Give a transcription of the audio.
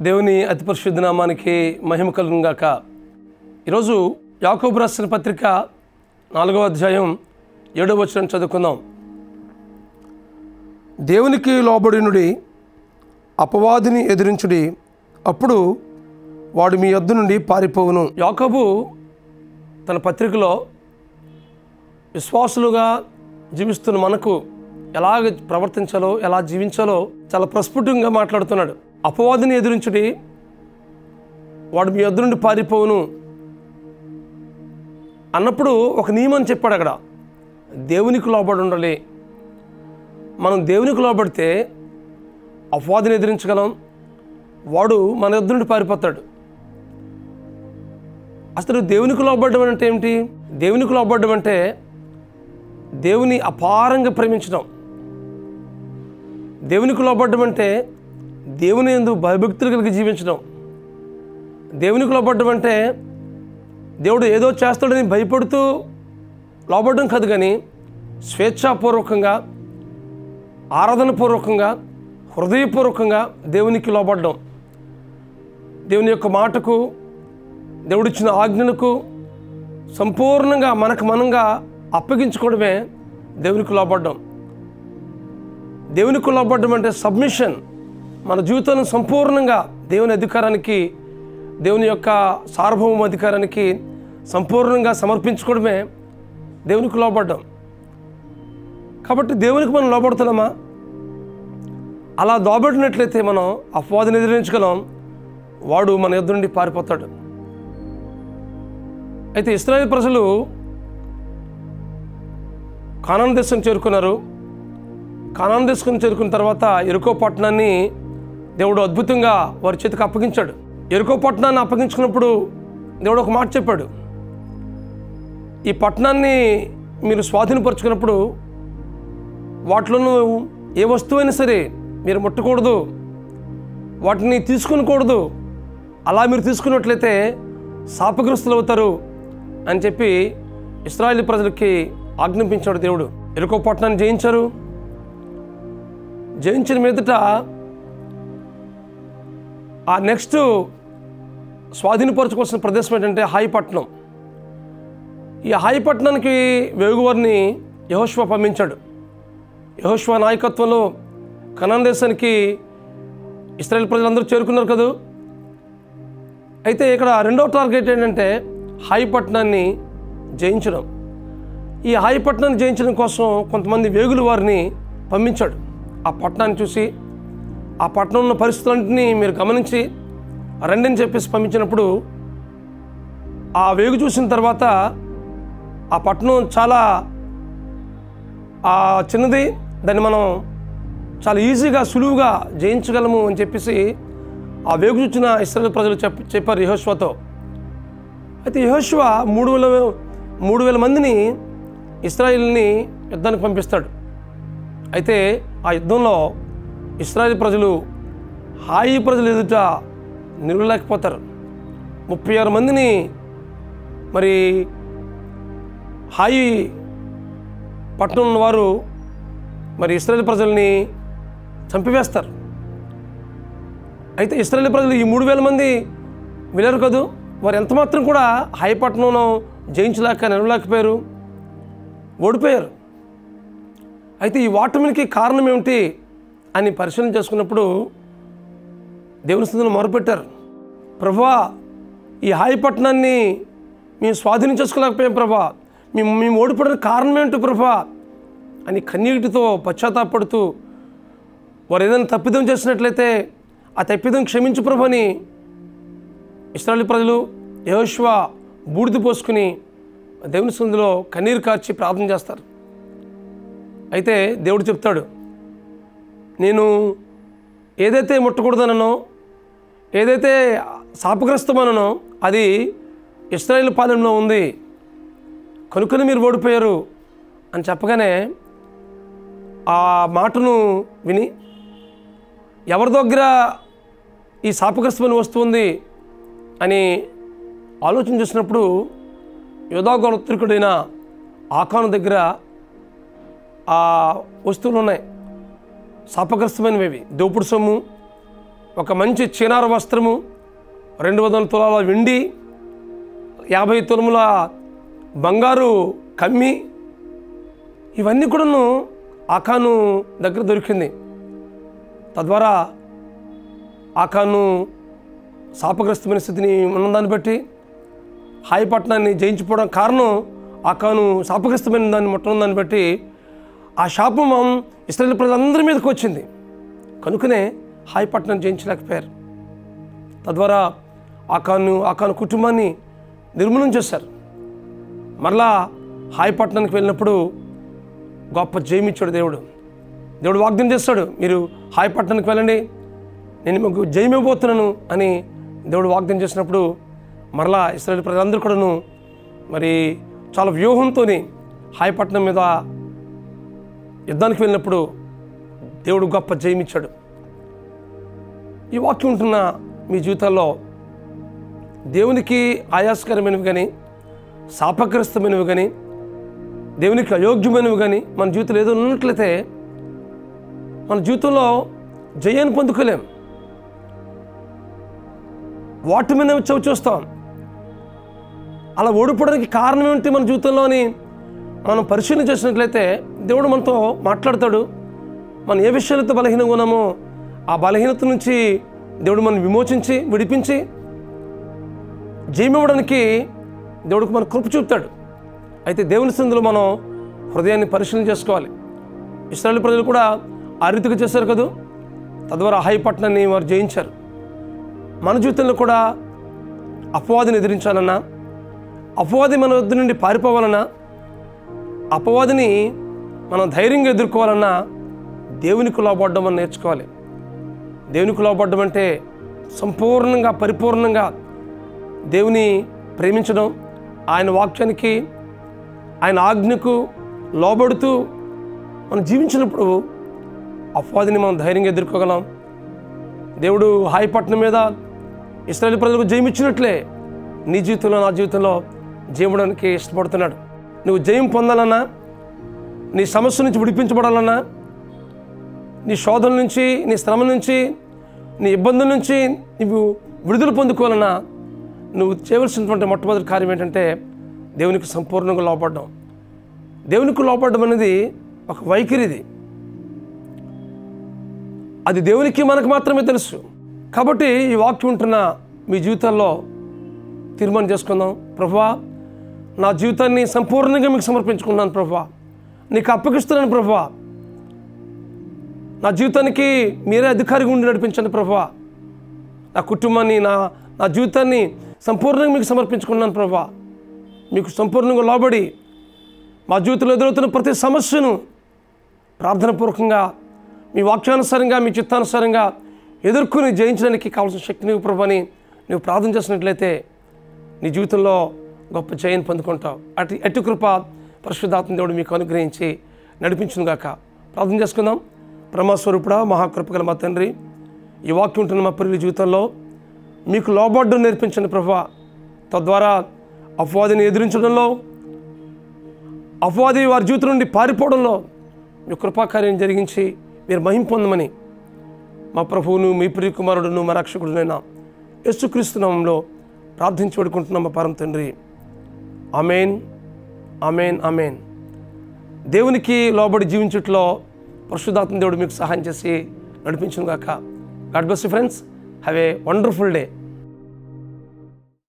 దేవుని అతి పరిశుద్ధ నామానికి మహిమ కలుగును గాక. ఈరోజు యాకోబు రాసిన పత్రిక 4వ అధ్యాయం 7వ వచనం చదువుకుందాం. దేవునికి లోబడినుడి, అపవాదిని ఎదిరించుడి, అప్పుడు వాడు మీ యొద్ద నుండి పారిపోవును. యాకోబు తన పత్రికలో విశ్వాసులుగా జీవిస్తున్న మనకు ఎలాగ ప్రవర్తించాలో, ఎలా జీవించాలో చాలా ప్రస్ఫుటంగా మాట్లాడుతున్నాడు. అపవాదిని ఎదిరించుడి, వాడు మీ యొద్ద నుండి పారిపోవును అన్నప్పుడు ఒక నియమం చెప్పాడు. అక్కడ దేవునికి లోబడి ఉండాలి. మనం దేవునికి లోబడితే అపవాదిని ఎదిరించగలం, వాడు మన యొద్ద నుండి పారిపోతాడు. అసలు దేవునికి లోబడడం అంటే ఏమిటి? దేవునికి లోబడడం అంటే దేవుని అపారంగా ప్రేమించడం. దేవునికి లోబడడం అంటే దేవుని యందు భయభక్తులు కలిగి జీవించడం. దేవునికి లోబడడం అంటే దేవుడు ఏదో చేస్తాడని భయపడుతూ లోబడడం కాదు, కానీ స్వేచ్ఛాపూర్వకంగా, ఆరాధనపూర్వకంగా, హృదయపూర్వకంగా దేవునికి లోబడడం. దేవుని యొక్క మాటకు, దేవుడిచ్చిన ఆజ్ఞలకు సంపూర్ణంగా మనకు మనంగా అప్పగించుకోవడమే దేవునికి లోబడడం. దేవునికి లోబడడం అంటే సబ్మిషన్. మన జీవితాన్ని సంపూర్ణంగా దేవుని అధికారానికి, దేవుని యొక్క సార్వభౌమ అధికారానికి సంపూర్ణంగా సమర్పించుకోవడమే దేవునికి లోబడడం. కాబట్టి దేవునికి మనం లోబడుతున్నామా? అలా లోబడినట్లయితే మనం అపవాదిని ఎదిరించగలం, వాడు మన యొద్ద నుండి పారిపోతాడు. అయితే ఇశ్రాయేలు ప్రజలు కానాను దేశం చేరుకున్నారు. కానాను దేశం చేరుకున్న తర్వాత యెరికో పట్టణాన్ని దేవుడు అద్భుతంగా వారి చేతికి అప్పగించాడు. యెరికో పట్టణాన్ని అప్పగించుకున్నప్పుడు దేవుడు ఒక మాట చెప్పాడు. ఈ పట్టణాన్ని మీరు స్వాధీనపరుచుకున్నప్పుడు వాటిలో ఏ వస్తువైనా సరే మీరు ముట్టకూడదు, వాటిని తీసుకునకూడదు. అలా మీరు తీసుకున్నట్లయితే శాపగ్రస్తులు అవుతారు అని చెప్పి ఇశ్రాయేలు ప్రజలకి ఆజ్ఞాపించాడు దేవుడు. యెరికో పట్టణాన్ని జయించారు. జయించిన మీదట ఆ నెక్స్ట్ స్వాధీనపరచుకోవాల్సిన ప్రదేశం ఏంటంటే హాయి పట్టణం. ఈ హాయి పట్టణానికి వేగువారిని యెహోషువ పంపించాడు. యెహోషువ నాయకత్వంలో కనాను దేశానికి ఇశ్రాయేలు ప్రజలందరూ చేరుకున్నారు కదా. అయితే ఇక్కడ రెండవ టార్గెట్ ఏంటంటే హాయి పట్టణాన్ని జయించడం. ఈ హాయి పట్టణాన్ని జయించడం కోసం కొంతమంది వేగుల వారిని పంపించాడు. ఆ పట్టణాన్ని చూసి, ఆ పట్టణంలో ఉన్న పరిస్థితులన్నింటినీ మీరు గమనించి రండి అని చెప్పేసి పంపించినప్పుడు, ఆ వేగు చూసిన తర్వాత ఆ పట్టణం చాలా చిన్నది, దాన్ని మనం చాలా ఈజీగా, సులువుగా జయించగలము అని చెప్పేసి ఆ వేగు చూసిన ఇశ్రాయేలు ప్రజలు చెప్పారు యెహోషువతో. అయితే యెహోషువ 3,000 మందిని ఇశ్రాయేలుని యుద్ధానికి పంపిస్తాడు. అయితే ఆ యుద్ధంలో ఇశ్రాయేలు ప్రజలు హాయి ప్రజలు ఎదుట నిలవలేకపోతారు. 36 మందిని మరి హాయి పట్టణం ఉన్నవారు మరి ఇశ్రాయేలు ప్రజల్ని చంపివేస్తారు. అయితే ఇశ్రాయేలు ప్రజలు ఈ 3,000 మంది వెళ్ళారు కదూ, వారు ఎంతమాత్రం కూడా హాయి పట్టణంలో జయించలేక నిలవలేకపోయారు, ఓడిపోయారు. అయితే ఈ ఓటమికి కారణం ఏమిటి అని పరిశీలన చేసుకున్నప్పుడు దేవుని సన్నిధిలో మొరపెట్టారు. ప్రభువా, ఈ హాయి పట్టణాన్ని మేము స్వాధీనం చేసుకోలేకపోయాం ప్రభువా, మేము ఓడిపోవడానికి కారణం ఏంటో ప్రభువా అని కన్నీటితో పశ్చాత్తాపడుతూ, వారు ఏదైనా తప్పిదం చేసినట్లయితే ఆ తప్పిదం క్షమించు ప్రభు అని ఇశ్రాయేలు ప్రజలు యెహోషువ బూడిద పోసుకుని దేవుని సన్నిధిలో కన్నీరు కార్చి ప్రార్థన చేస్తారు. అయితే దేవుడు చెప్తాడు, నేను ఏదైతే ముట్టకూడదనో, ఏదైతే శాపగ్రస్తమనో అది ఇశ్రాయేలు పాలెంలో ఉంది, కనుకని మీరు ఓడిపోయారు అని చెప్పగానే ఆ మాటను విని ఎవరి దగ్గర ఈ శాపగ్రస్తమైన వస్తువు ఉంది అని ఆలోచన చేసినప్పుడు యోధా గోత్రికుడైన ఆకాను దగ్గర ఆ వస్తువులు ఉన్నాయి. శాపగ్రస్తమైనవి, దోపుడు సొమ్ము, ఒక మంచి చీనార వస్త్రము, 200 తులాల వెండి, 50 తులముల బంగారు కమ్మి, ఇవన్నీ కూడాను ఆకాను దగ్గర దొరికింది. తద్వారా ఆకాను శాపగ్రస్తమైన స్థితిని ఉన్నదాన్ని బట్టి హాయి పట్టణాన్ని జయించిపోవడం కారణం ఆకాను శాపగ్రస్తమైన దాన్ని ముట్టడం బట్టి ఆ శాపం ఇశ్రాయేలు ప్రజలందరి మీదకి వచ్చింది. కనుకనే హాయి పట్టణాన్ని జయించలేకపోయారు. తద్వారా ఆకాను కుటుంబాన్ని నిర్మూలన చేశారు. మరలా హాయి పట్టణానికి వెళ్ళినప్పుడు గొప్ప జయమిచ్చాడు దేవుడు వాగ్దానం చేస్తాడు, మీరు హాయి పట్టణానికి వెళ్ళండి, నేను మీకు జయమివ్వబోతున్నాను అని దేవుడు వాగ్దానం చేసినప్పుడు మరలా ఇశ్రాయేలు ప్రజలందరూ కూడాను మరి చాలా వ్యూహంతో హాయి పట్టణం మీద యుద్ధానికి వెళ్ళినప్పుడు దేవుడు గొప్ప జయమిచ్చాడు. ఈ వాక్యం ఉంటున్న మీ జీవితాల్లో దేవునికి ఆయాసకరమైనవి కానీ, శాపగ్రస్తమైనవి కానీ, దేవునికి అయోగ్యమైనవి కానీ మన జీవితంలో ఏదో ఉన్నట్లయితే మన జీవితంలో జయాన్ని పొందుకోలేం. వాటి మీద చవి చూస్తాం. అలా ఓడిపోవడానికి కారణం ఏమిటి మన జీవితంలోని మనం పరిశీలన చేసినట్లయితే దేవుడు మనతో మాట్లాడతాడు. మనం ఏ విషయాలతో బలహీనంగా ఉన్నామో ఆ బలహీనత నుంచి దేవుడు మనం విమోచించి విడిపించి జయమివ్వడానికి దేవుడికి మన కృప చూపుతాడు. అయితే దేవుని సన్నిధిలో మనం హృదయాన్ని పరిశీలన చేసుకోవాలి. ఇశ్రాయేలు ప్రజలు కూడా ఆ రీతిగా చేశారు కదా. తద్వారా హాయి పట్టణాన్ని వారు జయించారు. మన జీవితంలో కూడా అపవాదిని ఎదిరించాలన్నా, అపవాది మన వద్ద నుండి పారిపోవాలన్నా, అపవాదిని మనం ధైర్యంగా ఎదుర్కోవాలన్నా దేవునికి లోబడ్డం మనం నేర్చుకోవాలి. దేవునికి లోబడ్డం అంటే సంపూర్ణంగా పరిపూర్ణంగా దేవుని ప్రేమించడం, ఆయన వాక్యానికి ఆయన ఆజ్ఞకు లోబడుతూ మనం జీవించినప్పుడు అపవాదిని మనం ధైర్యంగా ఎదుర్కోగలం. దేవుడు హాయి పట్టణం మీద ఇశ్రాయేలు ప్రజలకు జయమిచ్చినట్లే నీ జీవితంలో నా జీవితంలో జయమడానికి ఇష్టపడుతున్నాడు. నువ్వు జయం పొందాలన్నా, నీ సమస్య నుంచి విడిపించబడాలన్నా, నీ శోధన నుంచి, నీ శ్రమ నుంచి, నీ ఇబ్బందుల నుంచి నువ్వు విడుదల పొందుకోవాలన్నా నువ్వు చేయవలసినటువంటి మొట్టమొదటి కార్యం ఏంటంటే దేవునికి సంపూర్ణంగా లోపడడం. దేవునికి లోపడడం అనేది ఒక వైఖరిది. అది దేవునికి మనకు మాత్రమే తెలుసు. కాబట్టి ఈ వాక్యం ఉంటున్న మీ జీవితాల్లో తీర్మానం చేసుకుందాం. ప్రభువా, నా జీవితాన్ని సంపూర్ణంగా మీకు సమర్పించుకున్నాను ప్రభువా, నీకు అప్పగిస్తున్నాను ప్రభువా, నా జీవితానికి మీరే అధికారిగా ఉండి నడిపించండి ప్రభువా, నా కుటుంబాన్ని నా జీవితాన్ని సంపూర్ణంగా మీకు సమర్పించుకున్నాను ప్రభువా, మీకు సంపూర్ణంగా లోబడి మా జీవితంలో ఎదురవుతున్న ప్రతి సమస్యను ప్రార్థనాపూర్వకంగా మీ వాక్యానుసారంగా మీ చిత్తానుసారంగా ఎదుర్కొని జయించడానికి కావాల్సిన శక్తి నీవు ప్రభు అని నువ్వు ప్రార్థన చేసినట్లయితే నీ జీవితంలో గొప్ప జయాన్ని పొందుకుంటావు. అటు కృప పరిశుద్ధాత్మ దేవుడు మీకు అనుగ్రహించి నడిపించునుగాక. ప్రార్థన చేసుకుందాం. బ్రహ్మస్వరూపుడా, మహాకృపగల మా తండ్రి, ఈ వాక్యం ఉంటున్న మా ప్రియుల జీవితంలో మీకు లోబడ్డం నేర్పించండి ప్రభువా. తద్వారా అపవాదిని ఎదిరించడంలో, అపవాది వారి జీవితం నుండి పారిపోవడంలో మీ కృపాకార్యం జరిగించి మీరు మహిమ పొందమని మా ప్రభువును, మీ ప్రియ కుమారుడును, మా రక్షకుడునైనా యేసుక్రీస్తు నామములో ప్రార్థించి వేడుకుంటున్నాం మా పరమ తండ్రి. ఆమేన్, ఆమేన్, ఆమేన్. దేవునికి లోబడి జీవించుట్లో పరిశుద్ధాత్మ దేవుడు మీకు సహాయం చేసి నడిపించును గాక. God bless you friends. Have a wonderful day.